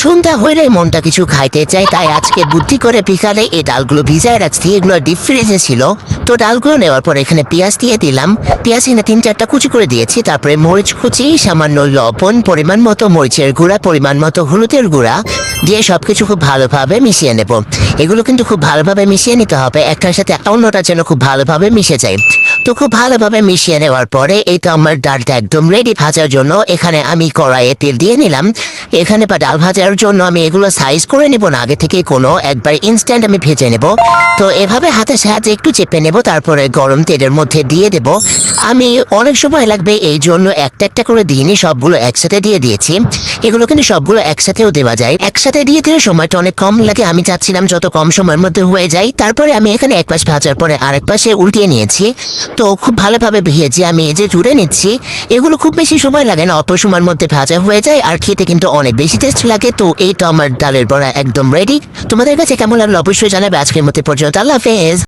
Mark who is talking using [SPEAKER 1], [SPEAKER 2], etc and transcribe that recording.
[SPEAKER 1] সন্ধ্যা হইলে মনটা কিছু খাইতে চাই, তাই আজকে বুদ্ধি করে বিকালে এই ডালগুলো ভিজায় রাখছি। এগুলো ডিপ ফ্রিজে ছিল। তো ডালগুলো নেওয়ার পর এখানে পেঁয়াজ দিয়ে দিলাম। পেঁয়াজ এখানে 3-4টা কুচি করে দিয়েছি। তারপরে মরিচ কুচি, সামান্য লবণ, পরিমাণ মতো মরিচের গুঁড়া, পরিমাণ মতো হলুদের গুঁড়া দিয়ে সবকিছু খুব ভালোভাবে মিশিয়ে নেব। এগুলো কিন্তু খুব ভালোভাবে মিশিয়ে নিতে হবে, একটার সাথে অন্যটা যেন খুব ভালোভাবে মিশে যায়। তো খুব ভালোভাবে মিশিয়ে নেওয়ার পরে এই তো আমার ডালটা একদম রেডি ভাজার জন্য। এখানে আমি কড়াইয়ে তেল দিয়ে নিলাম। এখানে বা ডাল ভাজার জন্য আমি এগুলো সাইজ করে নেব না আগে থেকে, কোনো একবার ইনস্ট্যান্ট আমি ভেজে নেব। তো এভাবে হাতের সাহায্যে একটু চেপে নেব, তারপরে গরম তেলের মধ্যে দিয়ে দেব। আমি অনেক সময় লাগবে এই জন্য একটা একটা করে দিইনি, সবগুলো একসাথে দিয়ে দিয়েছি। এগুলো কিন্তু সবগুলো একসাথেও দেওয়া যায়, একসাথে দিয়ে দিলে সময়টা অনেক কম লাগে। আমি চাচ্ছিলাম যত কম সময়ের মধ্যে হয়ে যায়। তারপরে আমি এখানে এক পাশ ভাজার পরে আরেক পাশে উল্টিয়ে নিয়েছি। তো খুব ভালোভাবে ভেজে আমি এই যে জুড়ে নিচ্ছি। এগুলো খুব বেশি সময় লাগে না, অল্প সময়ের মধ্যে ভাজা হয়ে যায়, আর খেতে কিন্তু অনেক বেশি টেস্ট লাগে। তো এই তো আমার ডালের বড়া একদম রেডি। তোমাদের কাছে কেমন লাগলো অবশ্যই জানাবে। আজকের মতো পর্যন্ত, আল্লাহ হাফেজ।